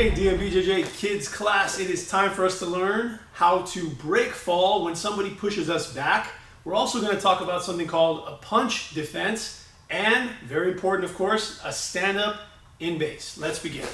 Hey DMBJJ Kids Class, it is time for us to learn how to break fall when somebody pushes us back. We're also going to talk about something called a punch defense and, very important of course, a stand-up in base. Let's begin.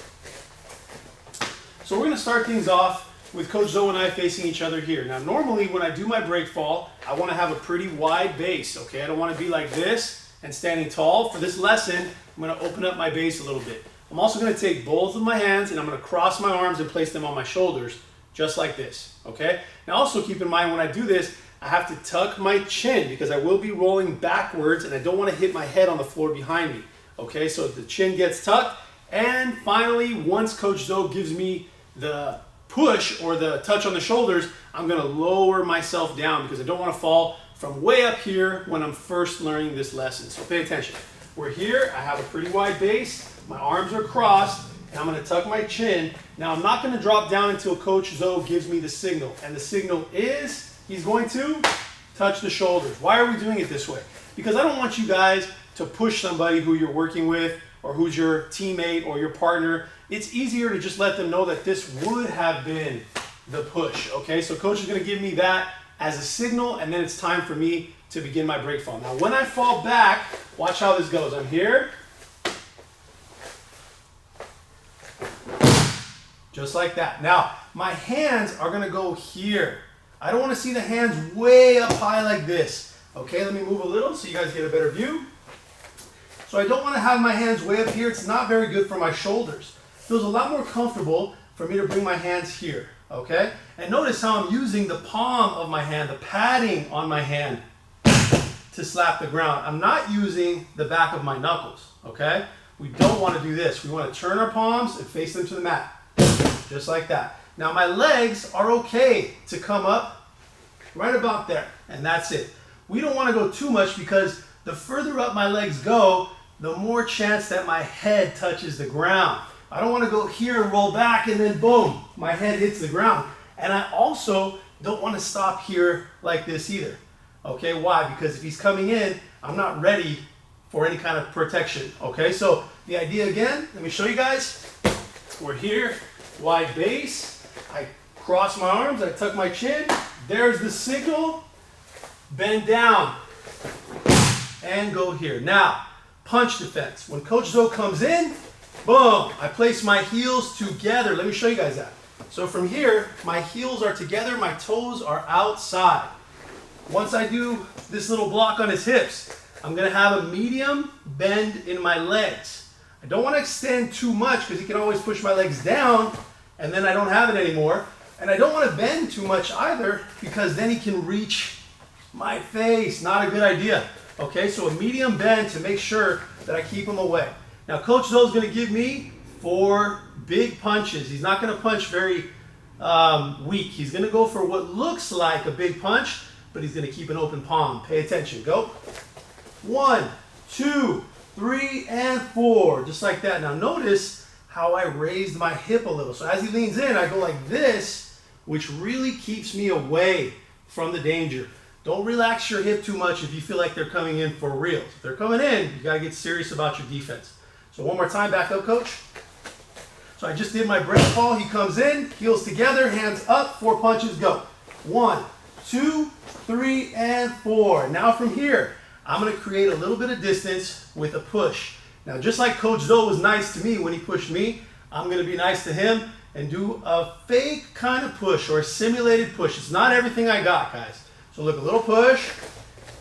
So we're going to start things off with Coach Zoe and I facing each other here. Now normally when I do my break fall, I want to have a pretty wide base, okay? I don't want to be like this and standing tall. For this lesson, I'm going to open up my base a little bit. I'm also going to take both of my hands and I'm going to cross my arms and place them on my shoulders, just like this, okay? Now also keep in mind when I do this, I have to tuck my chin because I will be rolling backwards and I don't want to hit my head on the floor behind me, okay? So the chin gets tucked. And finally, once Coach Zoe gives me the push or the touch on the shoulders, I'm going to lower myself down because I don't want to fall from way up here when I'm first learning this lesson. So pay attention. We're here, I have a pretty wide base. My arms are crossed, and I'm going to tuck my chin. Now, I'm not going to drop down until Coach Zoe gives me the signal. And the signal is, he's going to touch the shoulders. Why are we doing it this way? Because I don't want you guys to push somebody who you're working with or who's your teammate or your partner. It's easier to just let them know that this would have been the push, okay? So Coach is going to give me that as a signal, and then it's time for me to begin my break fall. Now, when I fall back, watch how this goes. I'm here. Just like that. Now, my hands are going to go here. I don't want to see the hands way up high like this. Okay, let me move a little so you guys get a better view. So I don't want to have my hands way up here. It's not very good for my shoulders. It feels a lot more comfortable for me to bring my hands here. Okay? And notice how I'm using the palm of my hand, the padding on my hand to slap the ground. I'm not using the back of my knuckles. Okay? We don't want to do this. We want to turn our palms and face them to the mat. Just like that. Now my legs are okay to come up right about there, and that's it. We don't want to go too much because the further up my legs go, the more chance that my head touches the ground. I don't want to go here and roll back and then boom, my head hits the ground. And I also don't want to stop here like this either. Okay, why? Because if he's coming in, I'm not ready for any kind of protection. Okay, so the idea again, let me show you guys. We're here. Wide base, I cross my arms, I tuck my chin, there's the signal, bend down, and go here. Now, punch defense. When Coach Zoe comes in, boom, I place my heels together. Let me show you guys that. So from here, my heels are together, my toes are outside. Once I do this little block on his hips, I'm gonna have a medium bend in my legs. I don't want to extend too much because he can always push my legs down and then I don't have it anymore. And I don't want to bend too much either because then he can reach my face. Not a good idea. Okay, so a medium bend to make sure that I keep him away. Now Coach Zoe is going to give me 4 big punches. He's not going to punch very weak. He's going to go for what looks like a big punch, but he's going to keep an open palm. Pay attention. Go. 1, 2, 3, and 4, just like that. Now notice how I raised my hip a little. So as he leans in, I go like this, which really keeps me away from the danger. Don't relax your hip too much if you feel like they're coming in for real. If they're coming in, you gotta get serious about your defense. So one more time, back up, Coach. So I just did my break fall. He comes in, heels together, hands up, 4 punches, go. 1, 2, 3, and 4. Now from here, I'm going to create a little bit of distance with a push. Now, just like Coach Zoe was nice to me when he pushed me, I'm going to be nice to him and do a fake kind of push or a simulated push. It's not everything I got, guys. So look, a little push,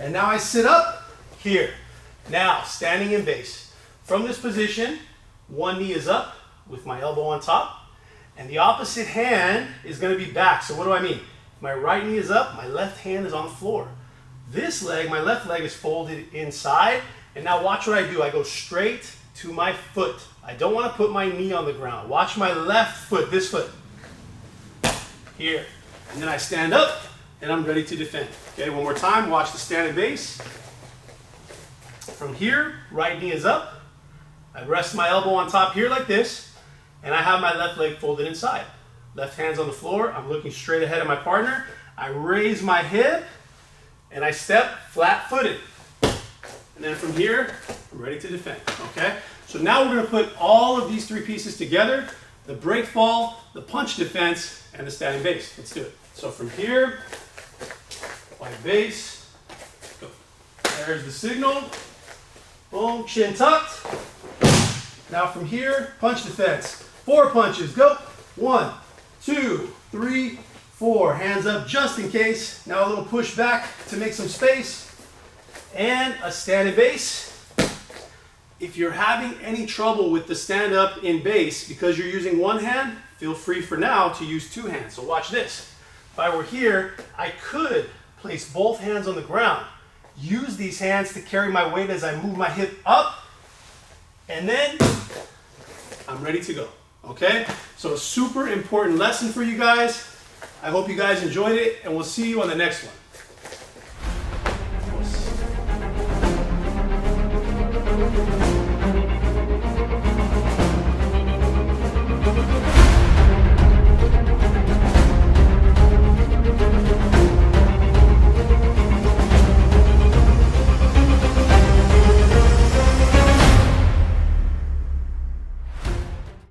and now I sit up here. Now, standing in base. From this position, one knee is up with my elbow on top, and the opposite hand is going to be back. So what do I mean? My right knee is up, my left hand is on the floor. This leg, my left leg is folded inside, and now watch what I do. I go straight to my foot. I don't want to put my knee on the ground. Watch my left foot, this foot, here. And then I stand up, and I'm ready to defend. Okay, one more time, watch the standing base. From here, right knee is up. I rest my elbow on top here like this, and I have my left leg folded inside. Left hand's on the floor, I'm looking straight ahead of my partner. I raise my hip, and I step flat-footed. And then from here, I'm ready to defend, okay? So now we're gonna put all of these 3 pieces together. the break fall, the punch defense, and the standing base. Let's do it. So from here, like base, go. There's the signal. Boom, chin tucked. Now from here, punch defense. 4 punches, go. 1, 2, 3, 4. Hands up just in case. Now a little push back to make some space. And a standing base. If you're having any trouble with the stand up in base because you're using one hand, feel free for now to use 2 hands. So watch this. If I were here, I could place both hands on the ground. Use these hands to carry my weight as I move my hip up. And then I'm ready to go. Okay? So a super important lesson for you guys. I hope you guys enjoyed it, and we'll see you on the next one.